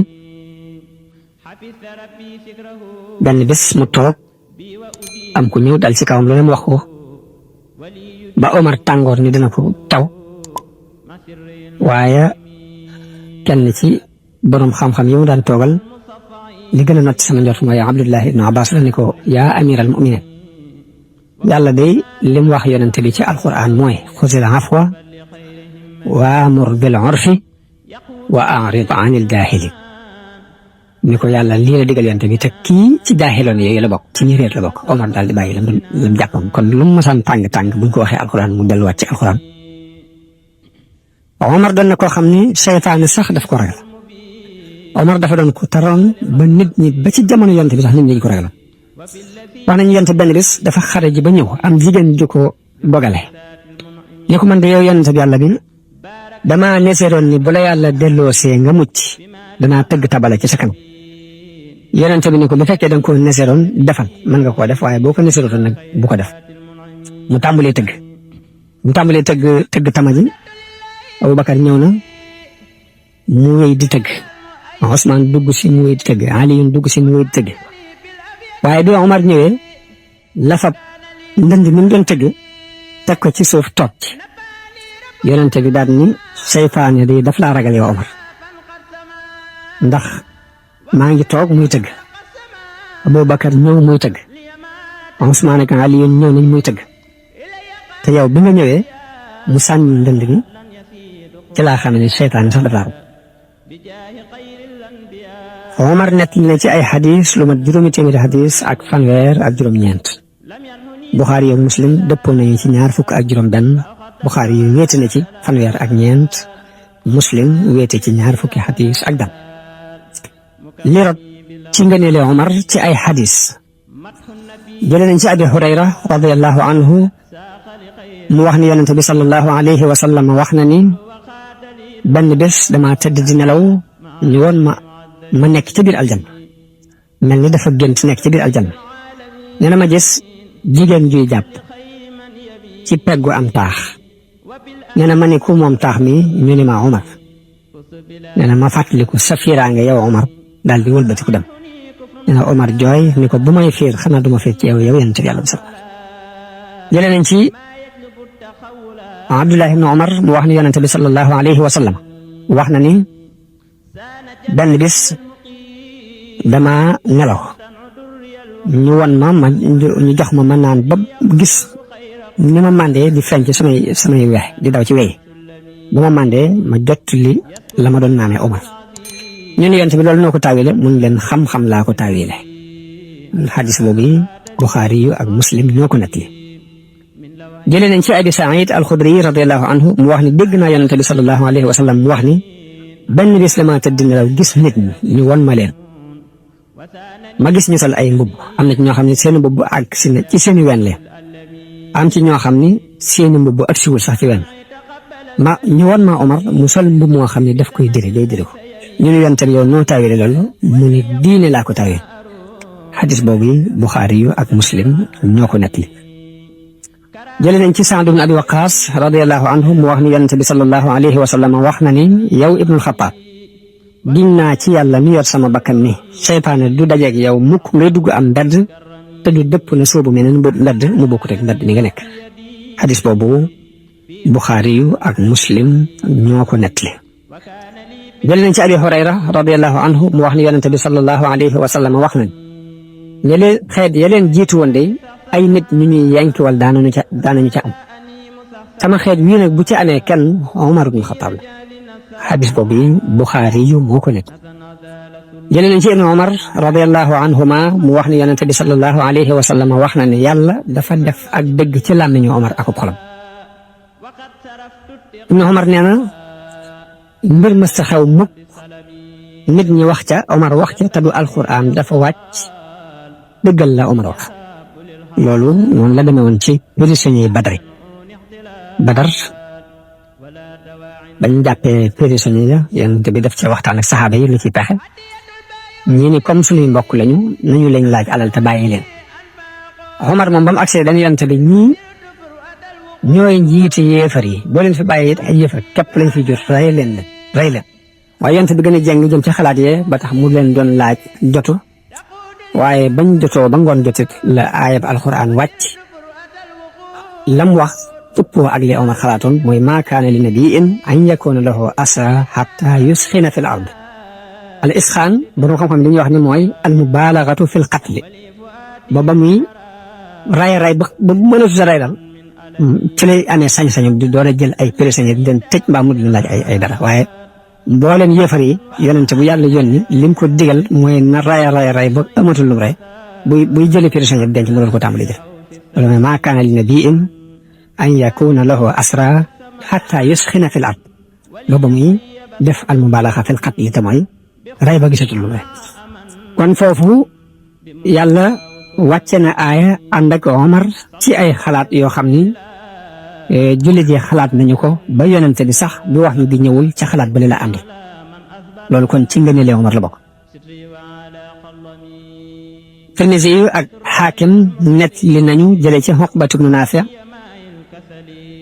benn bés mu toog am ku ñëw dal ci kawam lu ne mu wax ko ba Omar tàngoor ni dina ko taw waaye kenn ci borom xam-xam yi mu daan toogal li gën a not sama njort mooy Abdullah ibn Abbas la ni ko yaa amiral mu'minin yàlla day lim wax yonente bi ci alquran mooy xuzil afwa wa amur bil urfi wa a'rid anil jaahilin ni ko yàlla lii la digal yonente bi te kii ci jaahiloon yooyu la bokk ci ñi réer la bokk Omar daal di bàyyi lam jàppoon kon lu mu masaan tàng buñ ko waxee alquran mu delluwaat ci alquran Omar doon na koo xam ni seytaane sax daf ko ragal Omar dafa doon ko taroon ba nit ñi ba ci jamono yonte bi sax nit ñi ko ragal wax nañu yonte benn bis dafa xare ji ba ñëw am jigéen ju ko dogale ni ko man de yow yonte bi yàlla bi damaa neseeroon ni bu la yàlla delloosee nga mucc danaa tëgg tabala ci sa kanam yonente bi ni ko bu fekkee da nga ko neseeroon defal mën nga koo def waaye boo ko neseeroon nag bu ko def mu tàmbalee tëgg tama ji Abubakar ñëw na mu wéy di tëgg Ousmane dugg si mu wéy di tëgg Aliyun dugg si mu wéy di tëgg waaye bi Omar ñëwee la fab ndënd mi mu doon tëgg teg ko ci suuf toog ci yonente bi daal ni seytaane di daf laa ragal yow Omar ndax maa ngi toog muy tëgg Abubakar ñëw muy tëgg Ousmane ak Aliyun ñëw nañ muy tëgg te yow bi nga ñëwee mu sànni ndënd gi ci laa xam ne seytaane sax dafa ragal Omar nett na ci ay xadis lu mat juróomi téeméeri xadis ak fanweer ak juróom-ñeent Buxaari ak Muslim dëppoo nañu ci ñaar fukk ak juróom-benn Buxaari yi wéete na ci fanweer ak ñeent Muslim wéete ci ñaar fukki xadis ak benn li rot ci ngëneele Omar ci ay xadis jëlee nañ ci Abi Hurayra radiyallahu anhu mu wax ni yonente bi sallallahu alayhi wa sallam wax na ni benn bés dama tëdd di nelaw ñu woon ma nekk ci biir aljanna mel ni dafa gént nekk ci biir aljanna nee na ma gis jigéen juy jàpp ci peggu am taax nee na ma ni ku moom taax mi ñu ni ma Omar nee na ma fàttaliku sa fiiraange yow Omar daal di wëlbatiku dem nee na Omar jooy ni ko bu may fiir xanaa duma fiir ci yow yonent bi yàlla bi sax jëlee nañ ci Abdullah ibn Omar mu wax ni yonent bi sallallahu alayhi wa sallam wax na ni benn bis dama nelaw ñu won ma ñu jox ma naan ba gis ni ma mandee di feeñ ci samay weex di daw ci wey ba ma mandee ma jot li la ma doon naanee Omar ñu ne yonent bi loolu noo ko taawile mun leen xam-xam laa ko taawile xadis boobu Buxaari yu ak Muslim ñoo ko nettali jëlee nañ ci Abi Saïd al-Xudri radiyallahu anhu mu wax ni dégg naa yonent bi sallallahu alayhi wa sallam mu wax ni benn bis dama tëdd nelaw gis nit ñi ñu won ma leen ma gis ñu sol ay mbubb am na ci ñoo xam ne seen mbubb ak ci seeni wen leen am ci ñoo xam ni seeni mbubb ak siwul sax ci wen ñu won ma Omar mu sol mbubb moo xam ne daf koy day diri ko ñu ne yonent bi yow noo taawile loolu mu ni diine laa ko taawil xadis boobu Buxaari yu ak Muslim ñoo ko nettali jëlee nañ ci Saad ibn Abi Waqaas radiyallahu anhu mu wax ni yonent bi sallallahu alayhi wa sallam wax na ni yow Ibnul Xattaab giñ naa ci yàlla mi yor sama bakkan ni seytaane du dajeeg yow mukk ngay dugg am mbedd te du dëpp na soobu meneen mbedd mu bokkut ak mbedd mi nga nekk xadis boobu Buxaari yu ak Muslim ñoo ko nettali jëlee nañ ci Abi Hurayra radiyallahu anhu mu wax ni yonent bi sallallahu alayhi wa sallam wax na xeet ya leen jiitu woon de ay nit ñu ñuy yankiwal daanañu ca am sama xeet wii nag bu ci amee kenn Omar ibn Xattaab la xadis boobu Buxaari yu moo ko nekk jëlee nañ ci Ibn Omar radiyallahu anhuma mu wax ne yonente bi sallallahu alayhi wa sallam wax na ne yàlla dafa def ak dëgg ci làmmiñu Omar akub xolam. Ibn Omar nee na mbir mës ta xew mukk nit ñi wax ca Omar wax ca te du alquran dafa wàcc dëggal la Omar wax loolu noonu la demee woon ci prisonniers Badar bañ jàppee prisonniers ya yonent bi def ci waxtaan ak saxaaba yi lu ci pexe ñii ni comme suñuy mbokk lañu nañu leen laaj alal te bàyyi leen Omar moom ba mu agsee dañu yonent bi ñii ñooy njiiti yéefar yi boo leen fi bàyyi it ay yéefar képp lañ fi jur rey leen waaye yonent bi gën a jeng jëm ci xalaat yee ba tax mu leen doon laaj jotu waaye bañ jotoo ba ngoon jotit la aayab alquran wàcc lam wax ëppoo ak li Omar xalaatoon mooy maa kaana li nabiyyin an yakuuna lahu asra hatta yusxina fi l ard al isxaan borom xam-xam li ñuy wax ni mooy al mubalagatu fi l qatli ba muy ray ba mënatu sa ray dal ci lay amee sañ-sañu di doon a jël ay prisonniers di leen tëj mbaa mu di leen laaj ay dara waaye mbooleem yéefar yi yonente bu yàlla yónni lim ko digal mooy na ray ba amatul lu ray buy jëli prisonniers di denc mu doon ko tàmbali def loolu mooy maa kaana li nabiyyin an yakuna lahu asra hatta yusxina fi l ard loolu ba muy def al mubalaxa fi l qatli te mooy ray ba gisatul lu ray kon foofu yàlla wàcce na aaya ànd ak Omar ci ay xalaat yoo xam ni jullit yi xalaat nañu ko ba yonente bi sax bi wax yu di ñëwul ci xalaat ba la ànd loolu kon ci ngëneelu Omar la bokk. Tirmisi yu ak Xaakim net li nañu jëlee ci Uqbatu bnu Naafi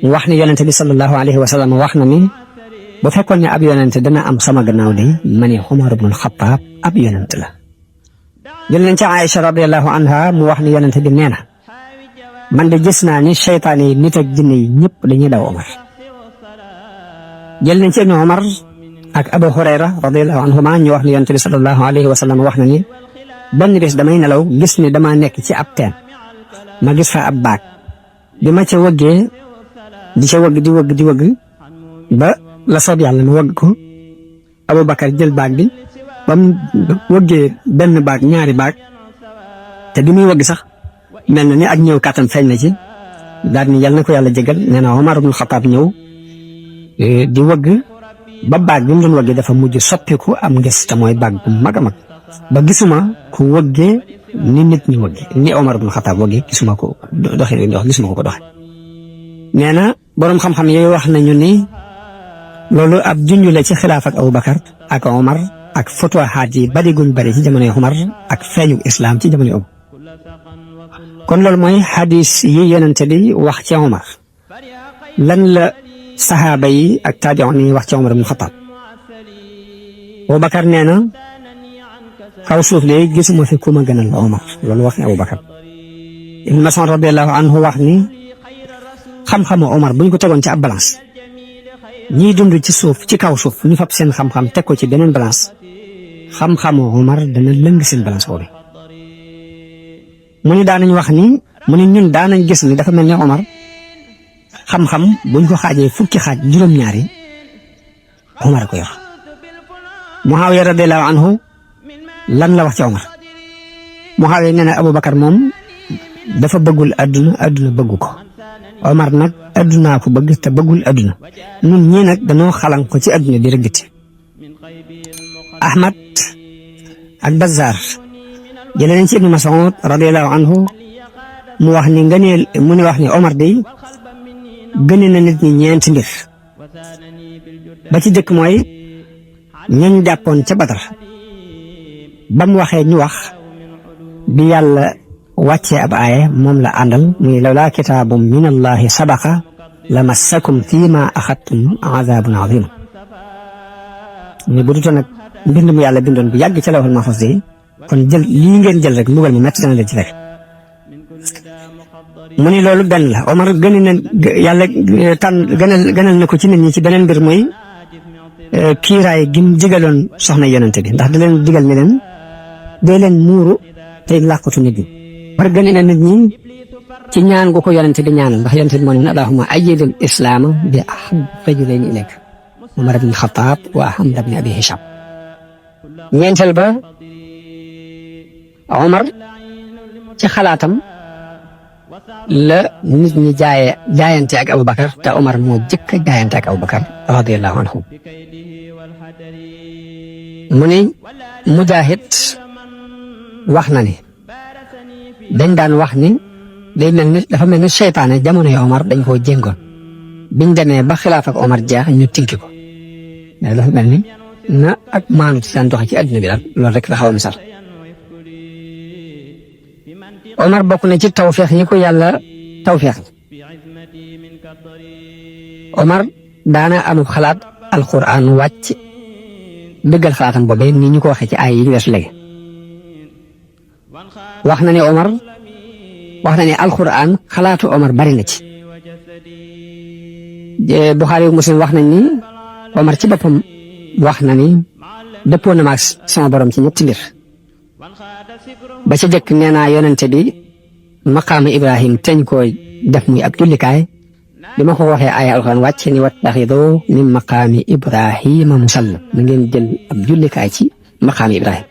wax ni yonente bi sallallahu alayhi wa sallam wax na ni bu fekkoon ne ab yonente dana am sama gannaaw de ma ne Umar ibnul Xattaab ab yonente la. jël nañ ci Aïcha radiyallahu anha mu wax ni yonente bi nee na man de gis naa ni seytaan yi nit ak jinne yi ñëpp dañuy daw Omar. jël nañ ci Ibnu Omar ak Abu Hurayra radiyallahu anhuma ñu wax ni yonente bi sallallahu alayhi wa sallam wax na ni benn bés damay nelaw gis ni dama nekk ci ab teen ma gis fa ab baag bi ma ca wëggee di wëgg ba la soob yàlla ma wëgg ko Abubakar jël baag bi ba mu wëggee benn baag ñaari baag te bi muy wëgg sax mel na ni ak ñëw kàttan feeñ na ci daal ni yàlla na ko yàlla jégal nee na Omar ibnul Xattaab ñëw di wëgg ba baag bi mu doon wëggee dafa mujj soppiku am ngës te mooy baag bu mag a mag ba gisuma ku wëggee ni nit ñi wëggee ni Omar ibnul Xattaab wëggee gisuma ko gisuma ko doxe nee na boroom xam-xam yooyu wax nañu ni loolu ab junj la ci xilaaf ak Abubakar ak Omar ak futuhaat yi bari guñ bari ci jamonoy Omar ak feeñu islam ci jamonoy Omar kon loolu mooy xadis yi yonente bi wax ci Omar lan la saxaaba yi ak taabi'un yi wax ci Omar ibn Xattaab Abubakar nee na kaw suuf léegi gisuma fi ku ma gënal la Omar loolu wax ne Abubakar Ibn Mas'ud radiyallahu anhu wax ni xam-xamu Omar buñ ko tegoon ci ab balance ñiy dund ci suuf ci kaw suuf ñu fab seen xam-xam teg ko ci beneen balance xam-xamu Omar dana lëng seen balance boobu mu ni daanañ wax ni mu ni ñun daanañ gis ni dafa mel ni Omar xam-xam buñ ko xaajee fukki xaaj juróom-ñaari Omar ko yor Muawiya radiyallahu anhu lan la wax ci Omar Muawiya nee na Abubakar moom dafa bëggul adduna bëggu ko Omar nag addunaa ko bëgg te bëggul adduna ñun ñii nag dañoo xalan ko ci adduna di rëggati Ahmad ak Bazzar jëlee nañ ci Ibnu Mas'ud radiyallahu anhu mu wax ni wax ni Omar day gëne na nit ñi ñeenti mbir ba ci jëkk mooy ñañ jàppoon ca Badar ba mu waxee ñu wax bi yàlla wàccee ab aaya moom la àndal muy lawlaa kitaabun min allahi sabaqa la massakum fii ma axadtum azabun azim mais bu dutoon nag mbind mu yàlla bindoon bu yàgg ca lawhul mahfuus yi kon lii ngeen jël rek mbugal mu metti dana leen ci fekk mu ni loolu benn la Omar gën na yàlla gënal na ko ci nit ñi ci beneen mbir mooy kiiraay gim digaloon soxna yonente bi ndax da leen digal ne leen dee leen muuru tey làqatu nit ñi war gën na nit ñi ci ñaan gu ko yonente bi ñaanal ndax yonente bi moo ne allahumma ayyidil islaama bi ahab rajulayni ilayka Umar ibn Xattaab wa Hamza ibn Abi Hisham ñeenteel ba Umar ci xalaatam la nit ñi jaayante ak Abubakar te Umar moo jëkk a jaayante ak Abubakar radiyallahu anhu mu ne Mujaahid wax na ni dañ daan wax ni day mel ni dafa mel ni seytaane jamonoy Omar dañ koo jéngoon biñ demee ba xilaaf ak Omar jeex ñu tinki ko mais dafa mel ni na ak maanu ci daan doxe ci adduna bi daal loolu rek la xaw a misal Omar bokk na ci tawfeex yi ko yàlla tawfeex Omar daana amu xalaat alquran wàcc dëggal xalaatam boobee ni ñu ko waxee ci ay yi weesu léegi wax na ne Omar wax na ne alquran xalaatu Omar bari na ci Buxaari ak Muslim wax nañ ni Omar ci boppam wax na ni dëppoo na ma ak sama borom ci ñetti mbir ba ca jëkk nee naa yonente bi maqaama Ibrahim teñ koo def muy ab jullikaay bi ma ko waxee ay alquran wàcc ni wattaxidu min maqaami Ibrahima musalla na ngeen jël ab jullikaay ci maqaami Ibrahim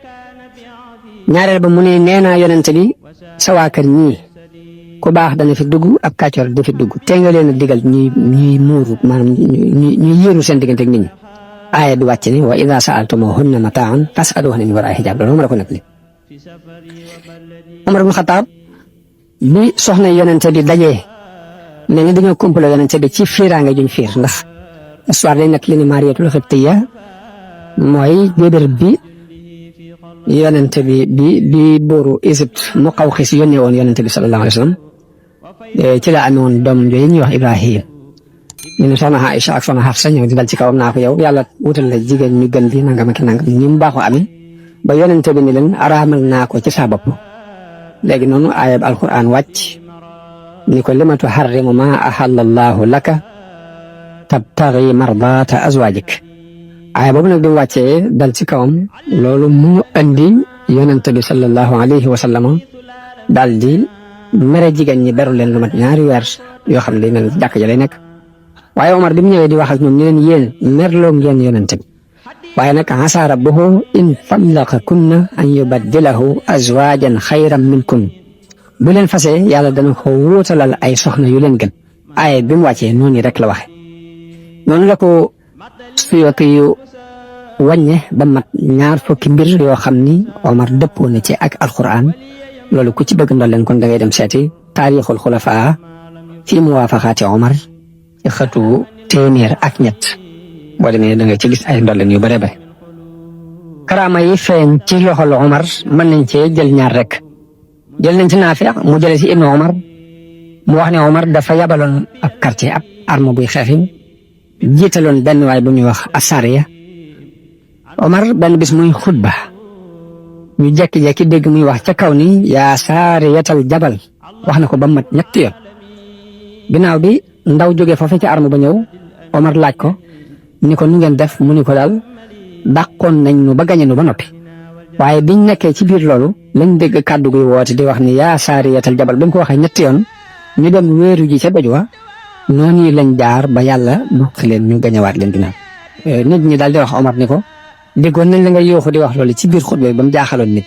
ñaareel ba mu ne nee naa yonente bi sa waa kër ñii ku baax dana fi dugg ab kàccoor da fi dugg te nga leen a digal ñuy muuru maanaam ñuy yéeru seen diggante ak nit ñi aaya bi wàcc ni wa ida saaltumuhunna mataan fasaluhunna min waraai hijab loolu ma la ko nettali Umar ibn Xattaab bi soxna yonente bi dajee ne ni dañoo kumpale yonente bi ci fiiraange juñ fiir ndax histoire day nekk li ni Mariyatul Xibtiya mooy góobér bi yonente bi buuru Égypte mu xaw xis yónnee woon yonente bi sallallahu alayhi wa sallam ci la amee woon doom yooyu ñuy wax Ibrahim ñu ne soxna Aïcha ak soxna Hafsa ñëw di dal ci kawam naa ko yow yàlla wutal la jigéen ñu gën bi nangam ak nangam ñi mu baaxoo amee ba yonente bi ni leen araamal naa ko ci saa bopp léegi noonu aayab alquran wàcc ni ko lima tuharrimu ma ahalla allahu laka tabtaghi mardata azwajik aaya boobu nag bi mu wàccee dal ci kawam loolu mu andi yonente bi sallallahu alayhi wa sallam daal di mere jigéen ñi beru leen lu mat ñaari weer yoo xam ne day mel jàkk ja lay nekk waaye Omar bi mu ñëwee di wax ak ñoom ñu leen yéen merloo ngeen yonente bi waaye nag asa rabbuhu in tallaqakunna an yubaddilahu azwajan xayran minkum bu leen fasee yàlla dana ko wóotalal ay soxna yu leen gën aaye bi mu wàccee noonu rek la waxe noonu la ko Suyuti yu wàññe ba mat ñaar fukki mbir yoo xam ni Omar dëppoo na ci ak alquran loolu ku ci bëgg ndol leen kon da ngay dem seeti taarixul xulafaa fi muwaafaqaati Omar ci xëtu téeméer ak ñett boo demee da nga ci gis ay ndolleen yu bare bare karaama yi feeñ ci loxol Omar mën nañ cee jël ñaar rek jël nañ ci Naafi mu jële ci Ibnu Omar mu wax ne Omar dafa yabaloon ab quartier ab arme buy xeexi jiitaloon benn waay bu ñuy wax Asariya Omar benn bis muy xutba ñu jekki-jekki dégg muy wax ca kaw ni yaa saariyatal jabal wax na ko ba mat ñetti yoon ginnaaw bi ndaw jógee foofu ci arme ba ñëw Omar laaj ko ni ko nu ngeen def mu ni ko daal dàqoon nañ nu ba gañe nu ba noppi waaye biñ nekkee ci biir loolu lañ dégg kàddu guy woote di wax ni yaa saariyatal jabal ba mu ko waxee ñetti yoon ñu dem wéeru ji ca doj wa noonu lañ jaar ba yàlla bokk leen ñu gañewaat leen ginnaaw nit ñi daal di wax Omar ni ko déggoon nañ la nga yooxu di wax loolu ci biir xutba ba mu jaaxaloon nit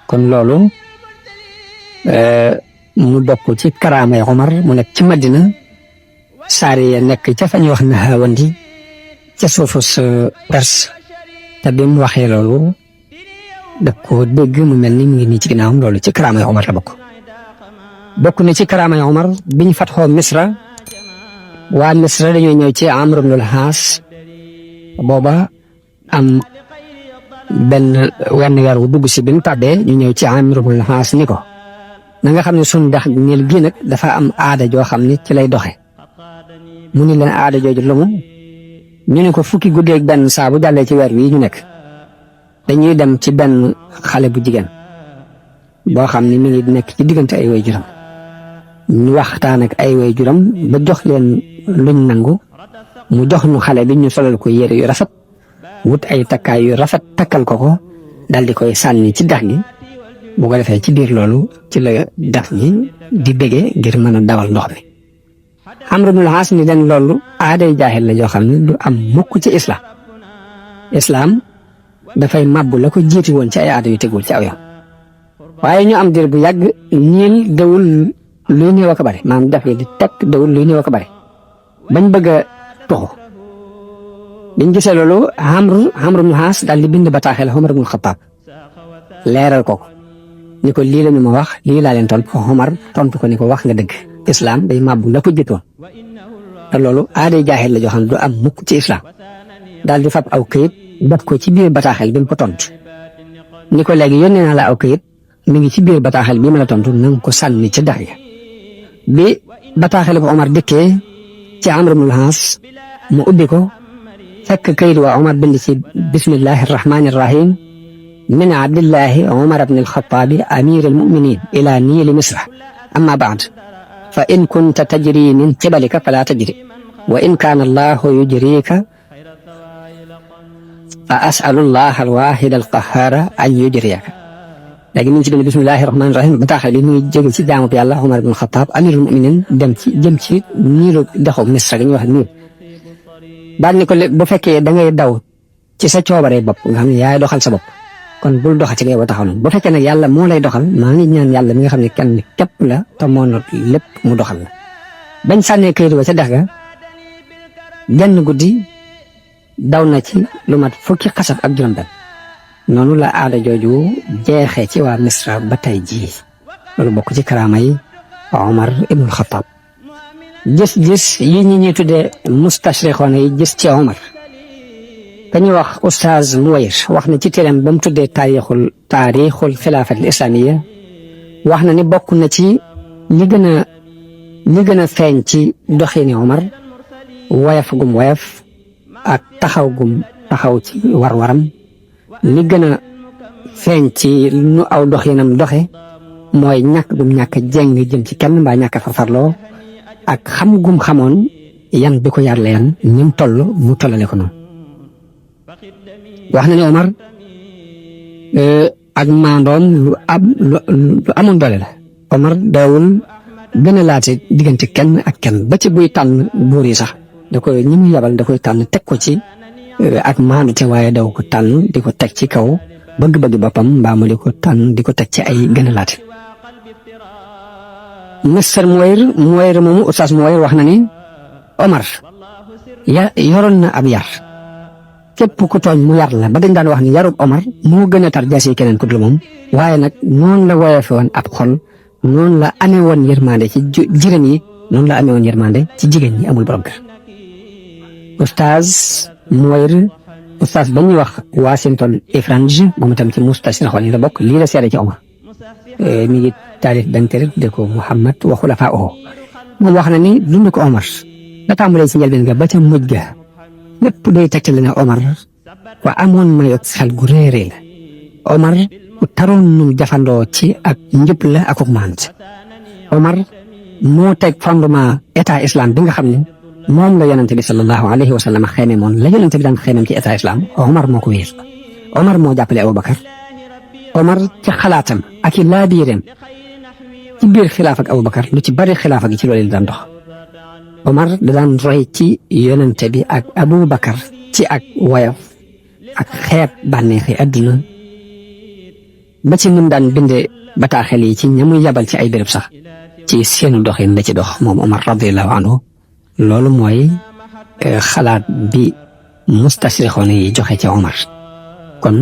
kon loolu mu bokk ci karaamay Omar mu nekk ci Madina Saariya nekk ca fa ñuy wax Nahawandi ca suufu sa Perse te bi mu waxee loolu daf ko dégg mu mel ni mu ngi nii ci ginnaawam loolu ci karaamay Omar la bokk na ci karaamay Omar biñ fatxoo Misra waa Misra dañoo ñëw ci Amr ibn al-Haas booba am wenn weer wu dugg si bi mu tàbbee ñu ñëw ci Amr ibn al-Haas ni ko na nga xam ne suñ dex niil gi nag dafa am aada joo xam ne ci lay doxe mu ni leen aada jooju lu mu ñu ne ko fukki guddi ak benn saa bu jàllee ci weer wi ñu nekk dañuy dem ci benn xale bu jigéen boo xam ne mi ngi nekk ci diggante ay way juram ñu waxtaan ak ay way juram ba jox leen luñ nangu mu jox ñu xale bi ñu solal ko yére yu rafet wut ay takkaay yu rafet takkal ko dal di koy sànni ci dex gi bu ko defee ci biir loolu ci la daf ñi di bége ngir mën a dawal ndox mi. Amr ibnul Aas ni leen loolu aaday jaahil la joo xam ne du am mukk ci islaam dafay màbbu la ko jiiti woon ci ay aada yu tegul ci aw yoon. waaye ñu am diir bu yàgg ñiil dawul luy néew ak a bari maanaam daf di tekk dawul luy néew ak a bari bañ bëgg a toxu biñ gisee loolu Amr ibnul Aas daal di bind bataaxel Omar ibnul Xattaab leeral ko ni ko lii la ñu ma wax lii laa leen tontu Omar tontu ko ni ko wax nga dëgg islaam day màbbu la ko jiitoon te loolu aaday jaahil la joo xam ne du am mukk ci islaam daal di fab aw këyit def ko ci biir bataaxel bi mu ko tontu ni ko léegi yónnee naa la aw këyit mi ngi ci biir bataaxel bi ma la tontu na nga ko sànni ca dex ga bi bataaxel bu Omar dikkee ci Amr ibnul Aas mu ubbi ko fekk këyit waa Omar bind ci bismillahi rahmaani rahim min abdillahi Omar ibn al-Khattabi amir al-muminin ila niili misra amma baad fa in kunta tajri min qibalika fala tajri wa in kaana allahu yujrika fa asalu allah alwahid alqahara an yujriyaka léegi mi ngi ci bind bismillahi rahmaani rahim bataaxel bi mu ngi jóge ci jaamu yàlla Omar ibn al-Khattab amirul muminin jëm ci niilu dexu misra gi ñuy wax niil daal ni ko bu fekkee da ngay daw ci sa coobaree bopp nga xam ne yaay doxal sa bopp kon bul doxa ci ngay ba taxaw noonu bu fekkee nag yàlla moo lay doxal maa ngi ñaan yàlla mi nga xam ne kenn képp la te moo not lépp mu doxal la bañ sànnee këyit wa ca dex ga genn guddi daw na ci lu mat fukki xasaf ak juróom-benn noonu la aada jooju jeexee ci waa Misra ba tey jii loolu bokk ci karaama yi Omar ibnul Xattaab gis yi ñuy tuddee mustashriqoon yi gis ci Omar dañuy wax Oustaz Muwayr wax na ci téeram ba mu tuddee taarixul xilaafat islamiya wax na ni bokk na ci li gën a feeñ ci doxini Omar woyof gum woyof ak taxaw ci war-waram li gën a feeñ ci nu aw doxinam doxe mooy ñàkk gum ñàkk jeng jëm ci kenn mbaa ñàkk farfarloo ak xam gum xamoon yan bi ko yàlla yan ni mu toll mu tollale ko noonu wax na ne Omar ak maandoom lu amoon doole la Omar daawul gën a laate diggante kenn ak kenn ba ci buy tànn buur yi sax ñi mu yabal da koy tànn teg ko ci ak maandu te waaye daw ko tànn di ko teg ci kaw bëgg-bëgg boppam mbaa mu di ko tànn di ko teg ci ay gën a laate Mr Muwayr moomu Oustaz Muwayr wax na ni Omar yoroon na ab yar képp ku tooñ mu yar la ba dañ daan wax ni yarub Omar moo gën a tar jaasi keneen ku dul moom waaye nag noonu la woyofe woon ab xol noonu la amee woon yërmande ci jirim yi noonu la amee woon yërmande ci jigéen ñi amul borom kër Oustaz Muwayr Oustaz ba ñuy wax Washington Ifranj moom itam ci mustashriqoon yi la bokk lii la seede ci Omar mi ngi taalif benn téere de ko Muhammad wa xulafaahu moom wax na ni dund ko Omar la tàmbalee ci njëlbeen ga ba ca mujj ga lépp day tegtale ne Omar wa amoon mayot xel gu réeré la Omar ku taroon nu jafandoo ci ak njëpp la ak maant Omar moo teg fondement état islam bi nga xam ne moom la yonente bi sallallahu alayhi wa sallam xeeme moon la yonente bi daan xeemem ci état islam Omar moo ko wéer Omar moo jàppale Aboubacar Omar ci xalaatam ak i laabiireem ci biir xilaaf ak Aboubacar lu ci bari xilaafa gi ci loolu la daan dox Omar da daan roy ci yonente bi ak Aboubacar ci ak woyof ak xeeb bànneexi adduna ba ci nim daan binde bataaxel yi ci ñamuy yabal ci ay béréb sax ci seenu doxin la ci dox moom Omar radiallahu anhu loolu mooy xalaat bi mustashriqoon yi joxe ci Omar kon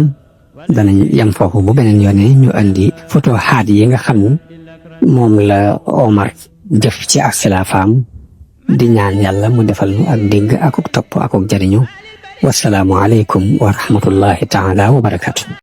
danañ yam foofu bu beneen yoone ñu andi photo xaat yi nga xam ne moom la Omar jëf ci ak xilaafaam di ñaan yàlla mu defal nu ak dégg akuk topp akuk jariñu wasalaamu aleykum wa rahmatullahi taala wa barakatu